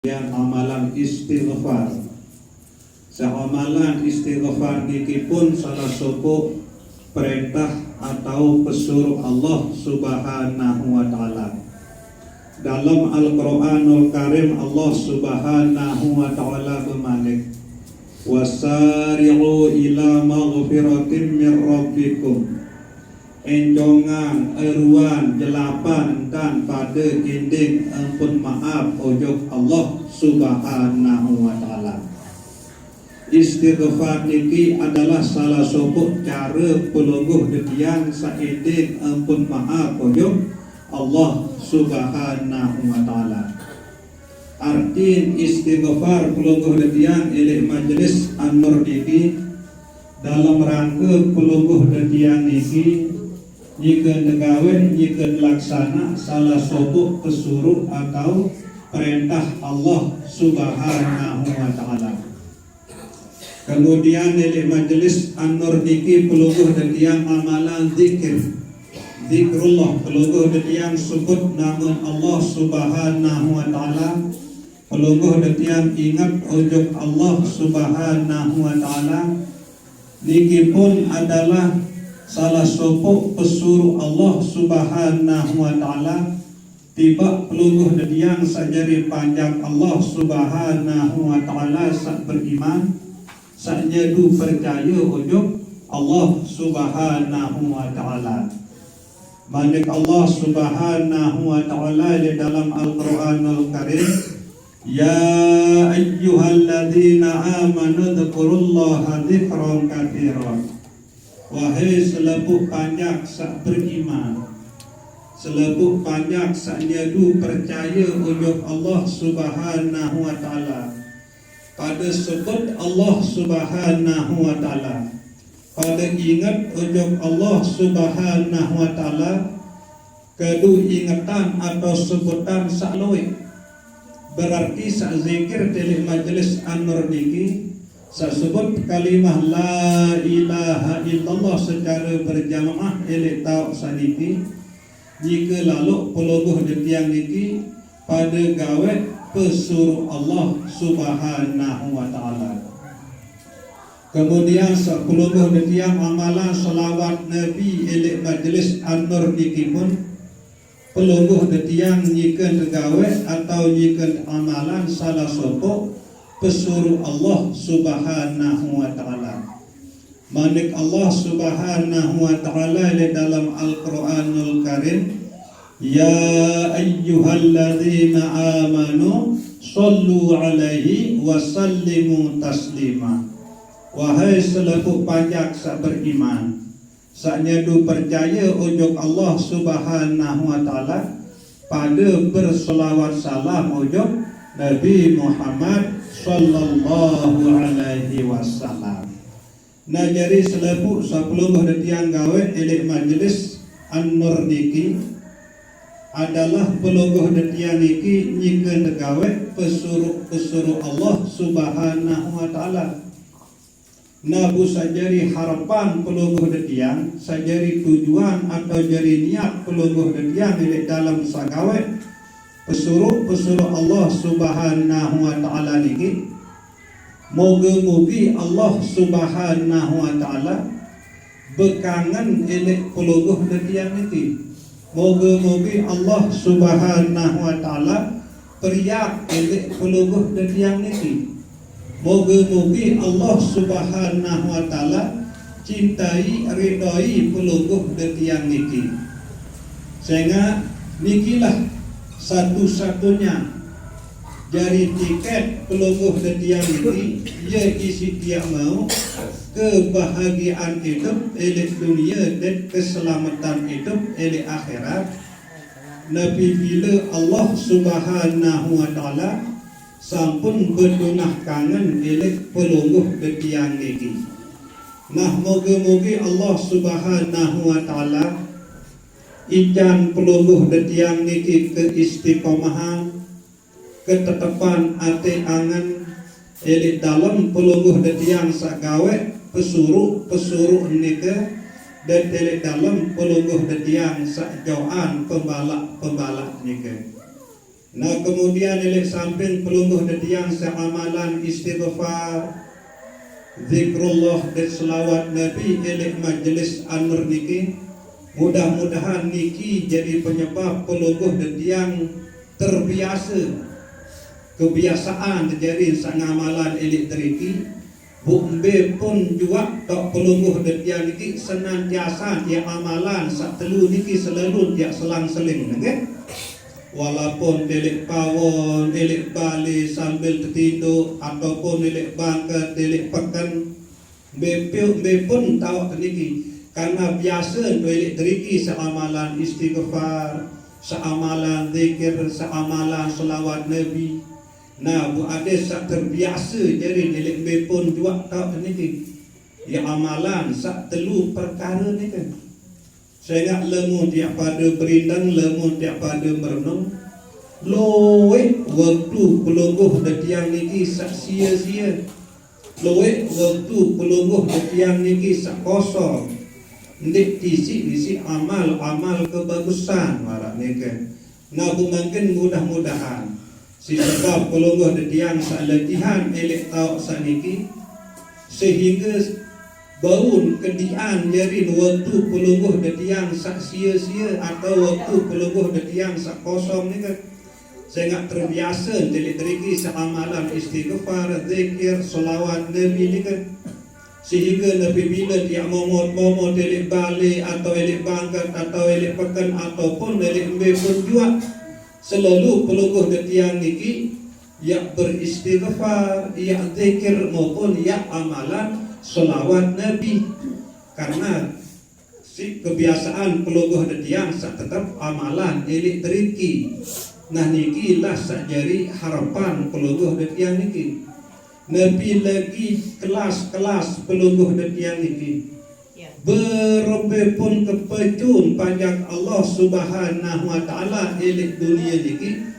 yang amalan istighfar. Amalan istighfar niki pun salah satu perintah atau pesuruh Allah Subhanahu wa taala. Dalam Al-Qur'anul Karim Allah Subhanahu wa taala bermalik, wasari'u ila maghfiratin min rabbikum. Enjongan, eruan, jelapan dan pada inding ampun maaf ojok Allah Subhanahu wa taala. Istighfar niki adalah salah satu cara pelungguh detian sainding ampun maaf ojok Allah Subhanahu wa taala. Arti istighfar pelungguh detian oleh Majelis An-Nur niki dalam rangka pelungguh detian niki jika negawen, jika laksana salah satu pesuruh atau perintah Allah Subhanahu wa taala. Kemudian oleh Majelis An-Nur niki pelungguh detian amalan zikir. Zikrullah pelungguh detian sebut nama Allah Subhanahu wa taala. Pelungguh detian ingat ujung Allah Subhanahu wa taala. Niki pun adalah salah satu pesuruh Allah Subhanahu wa taala. Tiba pelungguh detian sajari panjang Allah Subhanahu wa taala sak beriman, sak nyadu percaya ujung Allah Subhanahu wa taala. Malik Allah Subhanahu wa taala di dalam Al-Qur'anul Karim, ya ayyuhalladzina amanu dzkurullaha dzikran katsiran. Wahai selebuk panjang sak beriman, selebuk panjang sak nyadu percaya ujung Allah Subhanahu wa taala. Pada sebut Allah Subhanahu wa taala, pada ingat ujung Allah Subhanahu wa taala, kedu ingatan atau sebutan sak luwih. Berarti sak zikir dari Majelis An-Nur niki sebut kalimah la ilaha illallah secara berjamaah oleh tau saniki. Jika lalu pelungguh detiang niki pada gawe pesuruh Allah Subhanahu wa taala. Kemudian sepelungguh detiang amalan selawat Nabi oleh Majelis An-Nur niki pun pelungguh detiang jika gawe atau jika amalan salah satu pesuruh Allah Subhanahu wa taala. Malik Allah Subhanahu wa taala di dalam Al-Qur'anul Karim, ya ayyuhalladzina amanu sallu alaihi wa sallimu taslima. Wahai selebuk panjang sak beriman, sak nyadu percaya ujung Allah Subhanahu wa taala, pada berselawat salam ujung Nabi Muhammad sallallahu alaihi wasallam. Nah jadi selebuk sepelungguh detiang gawe oleh Majelis An-Nur niki adalah pelungguh detiang niki nyikeun gawe pesuruh Allah Subhanahu wa taala. Nabu sajari harapan pelungguh detiang, sajari tujuan atau jari niat pelungguh detiang oleh dalam sagawe pesuruh Allah Subhanahu wa taala niki, moga-moga Allah Subhanahu wa taala bekangan elek pelungguh detiang niki. Moga-moga Allah Subhanahu wa taala periak elek pelungguh detiang niki. Moga-moga Allah Subhanahu wa taala cintai ridai pelungguh detiang niki. Sehingga nikilah satu-satunya dari tiket pelungguh detiang ini, ia isi tiap mau kebahagiaan hidup elek dunia dan keselamatan hidup elek akhirat. Nabi bila Allah Subhanahu wa taala sampun berdunah kangen elek pelungguh detiang niki. Nah moga-moga Allah Subhanahu wa taala ijan pelungguh detiang niki keistiqomahan, ketetapan ati angan elek dalam pelungguh detiang sagawe pesuruh nika dan elek dalam pelungguh detiang sakjauhan pembalak nika. Nah kemudian elek samping pelungguh detiang seamalan istighfar, zikrullah dan selawat Nabi elek majlis an-nur niki. Mudah-mudahan niki jadi penyebab pelungguh detiang terbiasa, kebiasaan terjadi sangamalan elek teriki. Bukbe pun juga tak pelungguh detiang niki senantiasa dia amalan sak telu niki selalu dia selang-seling nggih. Walaupun delik pawon, delik bali sambil tertidur ataupun delik bangkat, delik pekan, bepun tahu teriki. Karena biasa delik teriki seamalan istighfar, seamalan zikir, seamalan selawat Nabi. Nah, bu ada sak terbiasa jadi delik bepun juga tahu teriki. Ya amalan sak telu perkara ni kan. Saya ingat lemu tiap pada berindang, lemu tiap pada merenung. Loe waktu pelungguh detiang niki sak sia-sia. Loe waktu pelungguh detiang niki sak kosong. Ndik tisi amal kebagusan marak niki. Nah mungkin mudah-mudahan si sebab pelungguh detiang sak latihan elek tau sak niki sehingga baun kedian jadi waktu pelungguh detiang sak sia-sia atau waktu pelungguh detiang sak kosong ni kan saya ingat terbiasa jadi teriki seamalan istighfar, zikir, selawat Nabi ni kan sehingga Nabi bila dia momot elek balik atau elek bangkat atau elek pekan ataupun elek pun juga selalu pelungguh detiang niki ya beristighfar, ya zikir maupun ya amalan selawat Nabi. Karena si kebiasaan pelungguh detiang sak tetap amalan elek teriki. Nah niki lah sak jari harapan pelungguh detiang niki. Nabi lagi kelas-kelas pelungguh detiang niki. Berobeh pun kepejun panjang Allah Subhanahu wa taala elek dunia niki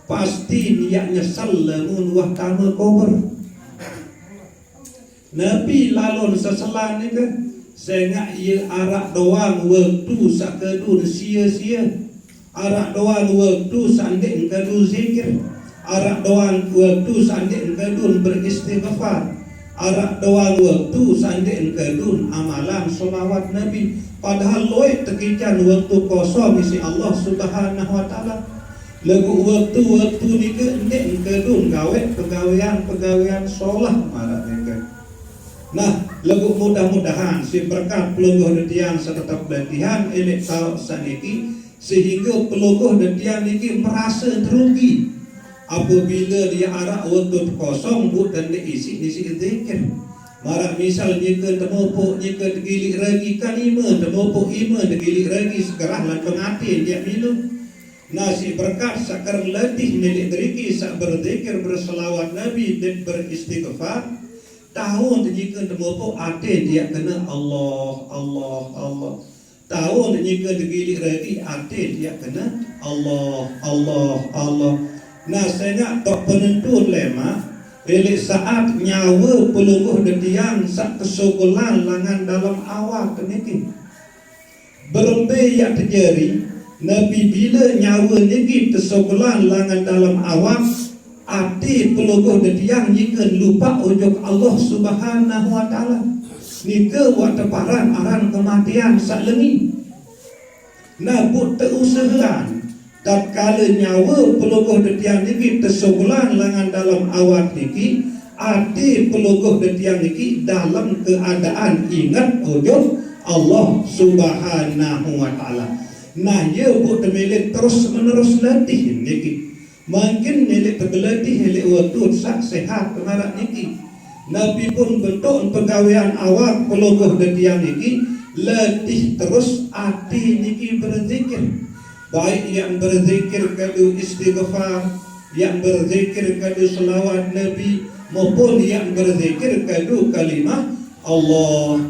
pasti niatnya sallamun wa tamu kubur. Nabi lalon seselan ni kan saya ingat ia arak doang waktu sak kedun sia-sia, arak doang waktu sandik kedun zikir, arak doang waktu sandik kedun beristighfar, arak doang waktu sandik kedun amalan selawat Nabi. Padahal loe tekican waktu kosong isi Allah Subhanahu wa taala. Lagu waktu ni ke ndek kedun gawe pegawaian solah marak ni kan. Nah, lagu mudah-mudahan si berkat pelungguh detiang tetap latihan elek tahu saniki sehingga pelungguh detiang niki merasa terugi apabila dia arak waktu kosong bukan diisi zikir. Marak misal jika temupuk jika digilik ragi kalima temupuk ima digilik ragi segerah lan pengatin dia minum. Nah si berkat sakar latih milik deriki sak berzikir berselawat Nabi dan beristighfar tahun jika temupuk ate dia kena Allah. Tahun jika digilik ragi ate dia kena Allah. Nah saya nak tok penentu lema bilik saat nyawa pelungguh detiang sak kesugulan langan dalam awak niki berembe yang terjadi Nabi bila nyawa niki kesugulan langan dalam awak ati pelungguh detiang jika lupa ujuk Allah Subhanahu wa taala nika buat teparan aran kematian sak lengi. Nah but teusahaan tatkala nyawa pelungguh detiang niki tersugulan langan dalam awak niki ati pelungguh detiang niki dalam keadaan ingat ujuk Allah Subhanahu wa taala. Nah ya bu temilik terus menerus latih niki makin milik tergelatih milik waktu sak sehat kemarak niki. Nabi pun bentuk pegawaian awak pelungguh detiang niki latih terus ati niki berzikir. Baik yang berzikir kadu istighfar, yang berzikir kadu selawat Nabi maupun yang berzikir kadu kalimah Allah.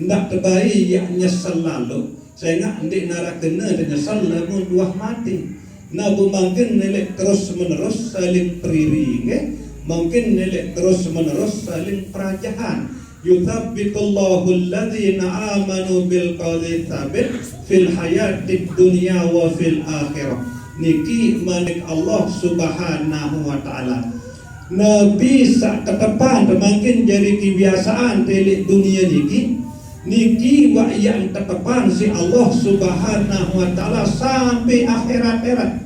Ndak terbaik yang nyesal lalu. Saya nak ndik narak kena dan nyesal lamun dua mati. Nabu mungkin nelek terus menerus saling periri, mungkin nelek terus menerus saling perajahan. Yuthabbitullahu alladhina amanu bil qawli tsabit fil hayatid dunya wa fil akhirah. Niki manik Allah Subhanahu wa taala. Nabi sak ketepan makin jadi kebiasaan telik dunia niki wa yang ketepan si Allah Subhanahu wa taala sampai akhirat.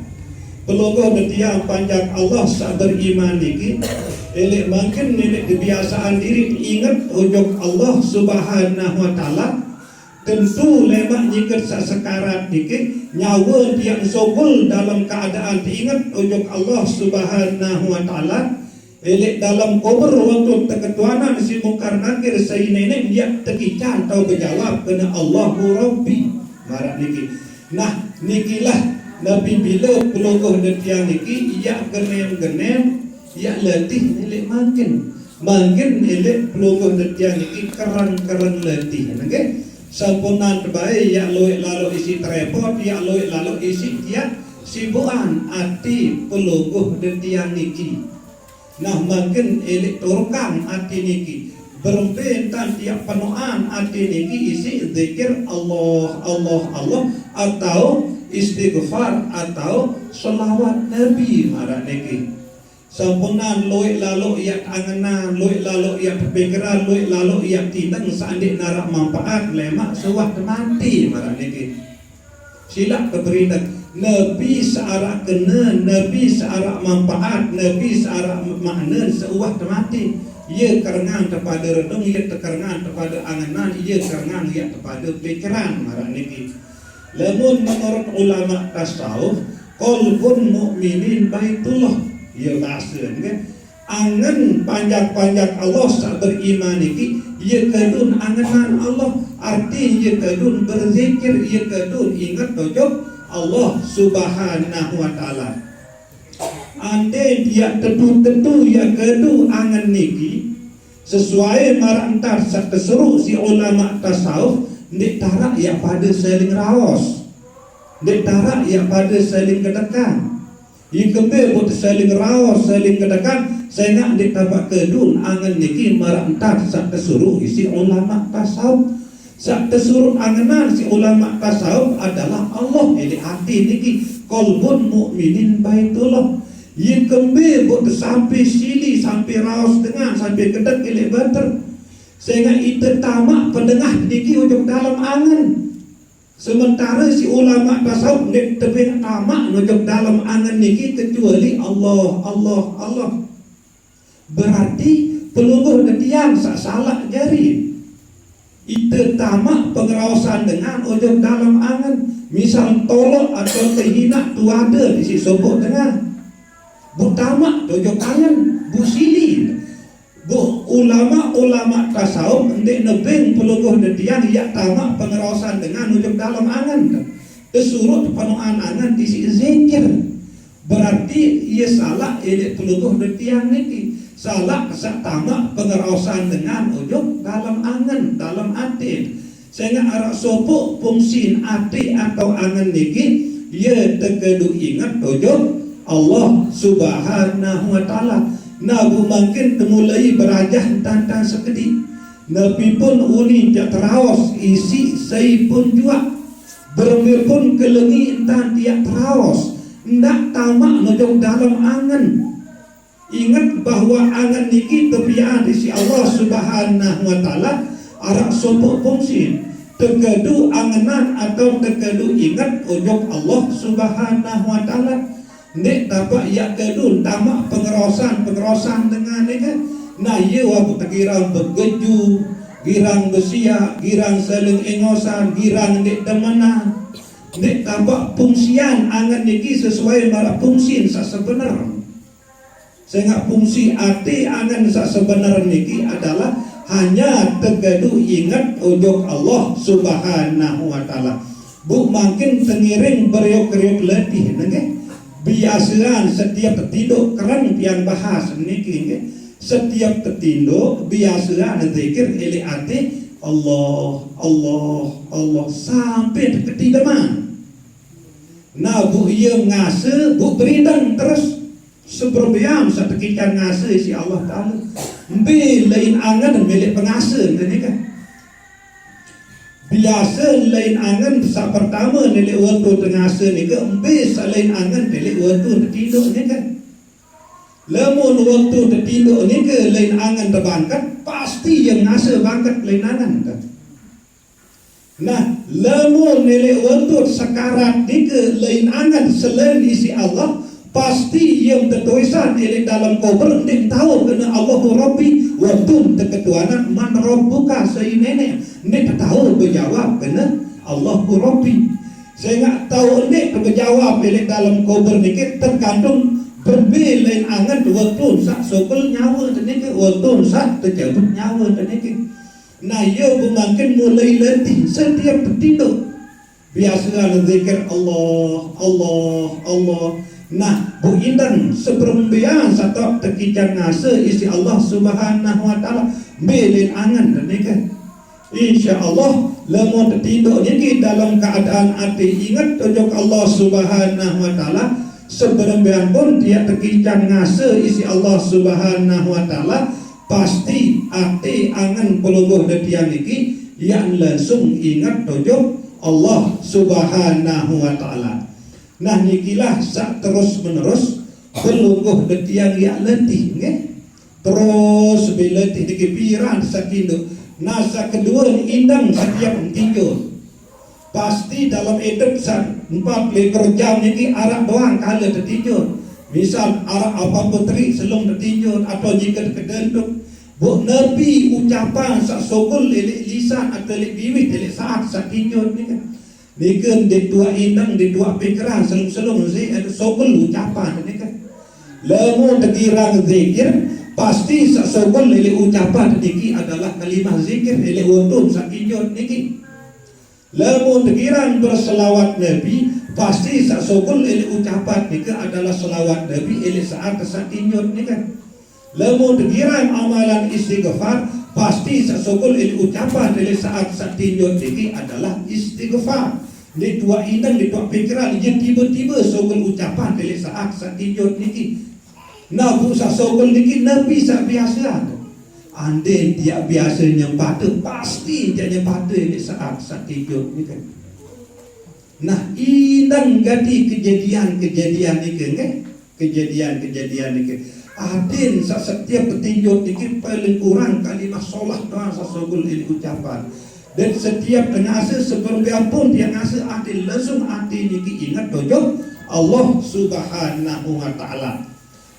Pelogoh betiang panjang Allah sak beriman niki elek makin nenek kebiasaan diri ingat ujung Allah Subhanahu wa taala. Tentu lemak nyikat sekarat niki nyawa tiang sobul dalam keadaan diingat ujung Allah Subhanahu wa taala. Elek dalam kubur waktu terketuanan si mungkar nakir saya nenek dia terkican atau berjawab kena Allahu Rabbi marah niki. Nah nikilah Nabi bila pelogoh detiang niki ia genem ia letih elek makin elek pelogoh detiang niki kerang letih okay? Sampunan terbaik ia loik lalu isi trepot ia loik lalu isi dia sibuan ati pelogoh detiang niki. Nah makin elek turkan ati niki berbentan tiap penuhan ati niki isi zikir Allah atau istighfar atau selawat Nabi marah niki. Sampunan loik lalu ia angenan, loik lalu ia berpikiran, loik lalu ia tidang seandik narak manfaat lemak suah mati marah niki. Silap keberita Nabi searah kena, Nabi searah manfaat, Nabi searah makna seuah mati. Ia kerengan kepada redung, ia kerengan kepada anganan, ia kerengan ia kepada pikiran marah niki. Lamun menurut ulama tasawuf, qalbun mukminin baitullah. Ia bahasa kan? Angan panjang Allah sak beriman niki, ia kedun anganan Allah, arti ia kedun berzikir, ia kedun ingat tojok Allah Subhanahu wa taala. Ande dia tentu yang kedua angan niki sesuai marantar sak keseru si ulama tasawuf ndik tarak ya pada saling raos. Ndik tarak ya pada saling kedekan. Ikembe buat saling raos, saling kedekan, saya nak ndik tapak kedun angan niki marantar sak keseru isi ulama tasawuf. Sak tersuruh anganan si ulama tasawuf adalah Allah. Jadi hati niki qalbun mukminin baitullah. Ye kembe buat sampai sili sampai raos dengan sampai kedek elek banter. Sehingga itu tamak pendengah niki ujung dalam angan. Sementara si ulama tasawuf nek tebing tamak ujung dalam angan niki kecuali Allah. Berarti pelungguh ketian sak salah jari. Itu tamak pengerawasan dengan ujung dalam angan. Misal tolok atau terhina tu ada di si sobok dengan bu tamak ujung angan bu sili bu ulama tasawuf ndek nebeng pelungguh detian ia tamak pengerawasan dengan ujung dalam angan tersuruh penuhan angan di si zikir. Berarti ia salah elek pelungguh detian niki salah kesak tamak pengerawasan dengan ujung dalam angan dalam hati. Sehingga arah sopok fungsi hati atau angan niki ia terkedu ingat ujung Allah Subhanahu wa taala. Nabu makin temulai berajah tantang sekedi. Nabi pun uni jak terawas isi saya pun juga bermir pun kelengi entan tiak terawas ndak tamak ujung dalam angan. Ingat bahwa angan niki tepian isi Allah Subhanahu wa taala arak sopok fungsi terkedu anganan atau terkedu ingat ujung Allah Subhanahu wa taala. Nek dapat ia kedun tamak pengerasan dengan ini. Nah ia waktu terkira bergeju, girang bersiak, girang saling engosan, girang nek temenan. Nek dapat fungsian angan niki sesuai marah fungsi sak sebenar. Sehingga fungsi hati angan sak sebenar niki adalah hanya tergedu ingat ujung Allah Subhanahu wa taala. Bu makin tengiring beriuk-riuk letih nggih. Biasaan setiap tertidur keren pian bahas niki nggih. Setiap tertidur biasaan zikir eli hati Allah sampai ketidaman. Nah bu ia ngase bu berindang terus seberbiam setekikan ngase si Allah taala. Mbe lain angan milik pengase ini kan. biasa lain angan sa pertama nilai waktu tengasa ni ke embes lain angan nilai waktu tertinduk ni kan. Lamun waktu tertinduk ni ke lain angan terbangkat, pasti yang ngasa bangkat lain angan kan. Nah, lamun nilai waktu sekarat ni ke lain angan selain isi Allah, pasti yang tertulisan di dalam kubur dia tahu kena Allahu Rabbi waktu terketuanan man Rabbuka nenek dia tahu berjawab kena Allahu Rabbi. Saya nak tahu ni berjawab di dalam kubur ni terkandung berbeza angan waktu sak sokol nyawa tadi ke waktu sak terjabut nyawa tadi ke. Nah, ia mungkin mulai letih setiap tertidur. Biasa zikir Allah, Allah, Allah. Nah, bu indan sebelum biasa satu terkijan ngasa isi Allah Subhanahu wa taala belin angan dan kan. Insya-Allah lamun tertidur ni dalam keadaan hati ingat tujuk Allah Subhanahu wa taala sebelum biasa pun dia terkijan ngasa isi Allah Subhanahu wa taala pasti hati angan pelungguh detian niki yang langsung ingat tujuk Allah Subhanahu wa taala. Nah nikilah sak terus menerus pelungguh detian yang letih nggih. Terus bila letih dikipiran sakindo. Nah sak kedua indang setiap tinjau. Pasti dalam hidup sak 4 jam niki arak doang kala tertinjau. Misal arak apa putri selung tertinjau atau jika kedenduk bu nabi ucapan sak sokol lelek lisan atau lelek bibit lelek saat sak tinjau ni kan. Niken di dua indang di dua pikiran selung-selung sih ada sokol ucapan ni kan. Lamun terkira zikir pasti sak sokol lele ucapan niki adalah kalimah zikir lele wondon sak injot niki. Lamun terkira berselawat Nabi pasti sak sokol lele ucapan niki adalah selawat Nabi lele saat sak injot ni kan. Lamun terkira amalan istighfar pasti sak sokol lele ucapan lele saat sak injot niki adalah istighfar. Di dua indang di dua pikiran yang tiba-tiba sokol ucapan lele saat sak injot niki. Nah, busa sokol niki Nabi sak biasa. Andai dia biasa nyempata, pasti dia nyempata di saat hidup ni kan. Nah, indang ganti kejadian-kejadian ni kan. Kejadian-kejadian ni kan. Adin setiap petinjau ni paling kurang kalimah solat doang sokol ini ucapan. Dan setiap ngasa sebelum pun dia ngasa adil langsung hati ni ingat dojo Allah Subhanahu wa taala.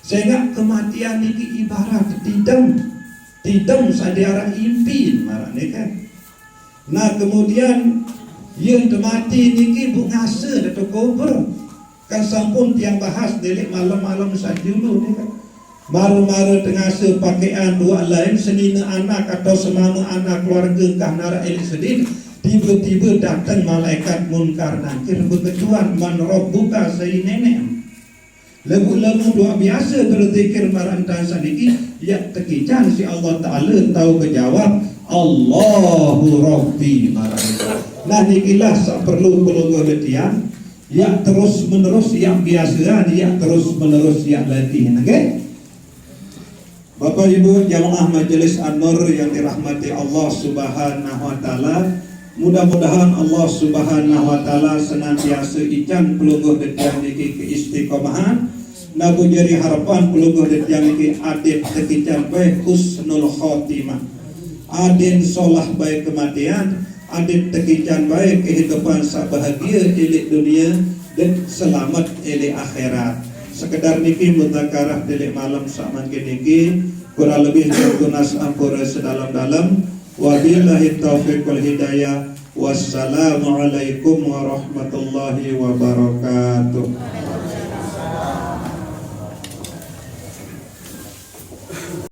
Sehingga kematian ini ibarat tidam sadiara impi marane kan. Nah kemudian yang mati niki bu ngase atau kubur kan sampun tiang bahas delik malam-malam sajulu ni kan. Maru-maru tengase pakaian dua lain senina anak atau semama anak keluarga kahnara elik sedih tiba-tiba datang malaikat munkar nakir berketuan man rabbuka nenek. Lagu-lagu doa biasa berzikir marantan sadiki ya tekican si Allah Ta'ala tahu kejawab Allahu Rabbi marantan. Nah nikilah perlu letihan ya terus menerus yang biasa ya terus menerus yang latihan. Okay? Bapak Ibu jamaah majelis An-Nur yang dirahmati Allah Subhanahu wa taala, mudah-mudahan Allah Subhanahu wa taala senantiasa ican pelungguh detian niki keistiqomahan. Nabu jari harapan pelungguh detian niki adit tekican baik husnul khotimah. Adin solah baik kematian, adit tekican baik kehidupan sabahagia elik dunia dan selamat elik akhirat. Sekedar niki mudzakarah delik malam saman niki kurang lebih tunas ampura sedalam-dalam. Wabillahi taufiq wal hidayah. Wassalamualaikum warahmatullahi wabarakatuh.